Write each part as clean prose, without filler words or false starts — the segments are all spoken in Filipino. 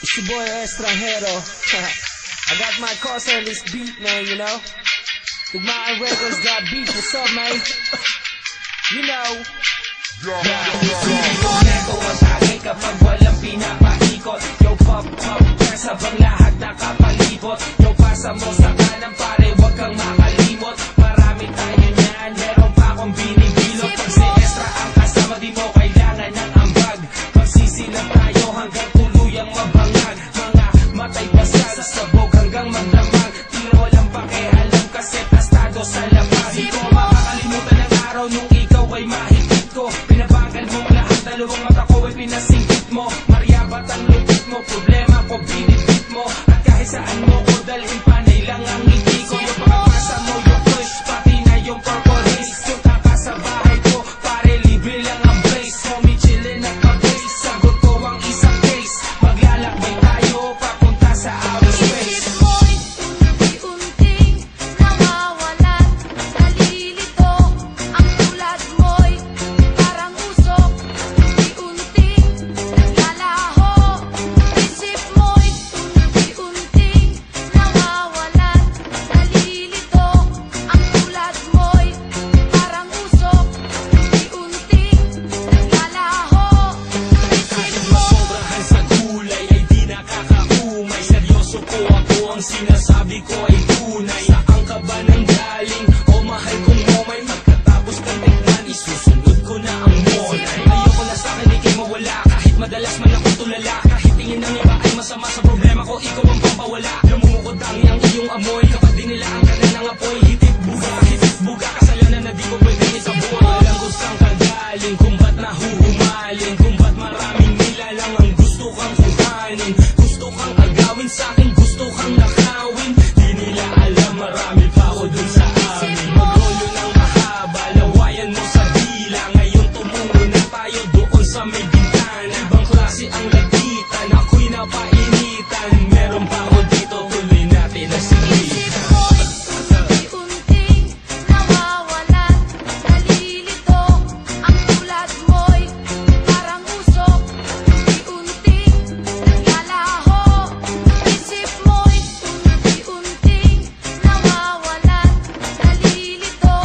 It's your boy Extranjero. I got my cause on this beat, man, you know. Tugmaan Records got beat, what's up, man? You know. Ito ang akin kapag walang pinapaikot. Yo, pop, pop, sabang lahat nakapalibot. Yo, pasa mo sa kanan, pare, wag kang makalimot. Marami tayo niyan, meron pa akong binibilot. Pag si Extra ang kasama, di mo kailangan ng ambag. Pagsisilap tayo hanggang tuluyang mabangag. Mga matay basag, sabog hanggang magdamag. Tira walang pakialam kasi tastado sa labas. Di ko makakalimutan ng araw nung ikaw ay mahigit ko. Pinabagal mo lahat, dalawang mata ko ay pinasingkit mo. Mariabat ang lupit mo, problema ko binibit mo. At kahit saan mo ko dalhin, panay lang ang ngiti ko. Yung pagpasa mo, yung push, pati na yung purple haze. Yung taka sa bahay ko, pare libre lang ang place. Homie chillin' at pag-base, sagot ko ang isang case. Maglalakbay tayo, papunta sa outer space. Isip mo'y unti-unting nawawalan, nalilito. Ang tulad mo'y parang usok, unti-unting naglalaho. Isip mo'y unti-unting nawawalan, nalilito. Ang tulad mo'y parang usok, unti-unting naglalaho. Isip mo Sobrahan sa gulay ay di nakakaumay. Seryoso ko ako, ang sinasabi ko ay tunay. Saan ka ba nang galing? O mahal kong momay, pagkatapos kang tignan, isusunod ko na ang monay. Ayoko na sa akin ikay mawala, kahit madalas man ako tulala. Kahit tingin ng iba ay masama sa problema ko, ikaw ang pampawala. Namumukod tangi ang iyong amoy, kapag dinilaan ka na ng apoy. Hitik buga, kasalanan na di ko pwedeng isaboy. Walang kung saan ka galing, kung ba't nahuhumaling, kung ba't maraming nilalang ang gusto kang kuhanin. Gusto kang agawin sa akin, gusto kang nakawin. Di nila alam, marami pa ako dun sa amin. Magrolo ng mahaba, lawayan mo sa dila. Ngayon tumungo na tayo doon sa may bintana. Ibang klase ang lagitan, ako'y napainitan. Meron pa ako dito, tuloy natin ang sigitan. Isip mo'y unti-unting nawawalan, nalilito. Ang tulad mo'y parang usok, unti-unting naglalaho. Isip mo'y unti-unting nawawalan, nalilito.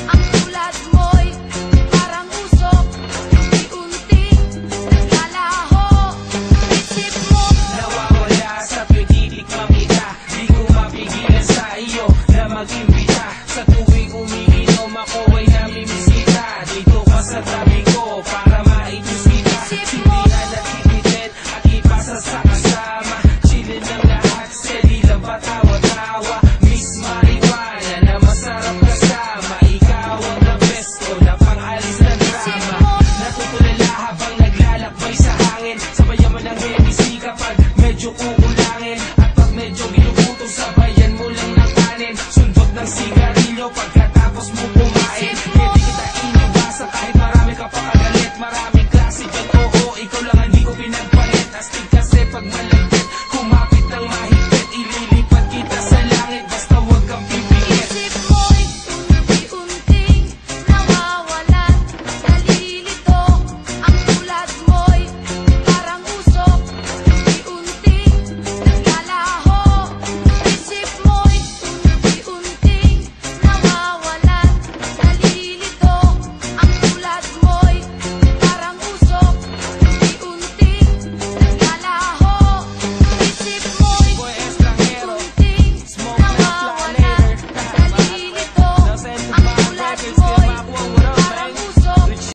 Ang tulad mo'y parang usok, unti-unting naglalaho. Isip mo Nawawala sa tuwing mamita, di ko mapigilan sa iyo na mag-imbita. Sa tuwing umiinom ako ay namimisita. Dito ka sa tabi ko para maitusita. Sindihan at hipitin at ipasa sa kasama. Chillin' ng lahat, steady lang pa tawa-tawa. Miss marijuana na masarap kasama. Ikaw ang the best ko na pang-alis ng drama. Natutulala habang naglalakbay sa hangin. Sabayan mo ng heavy kapag medyo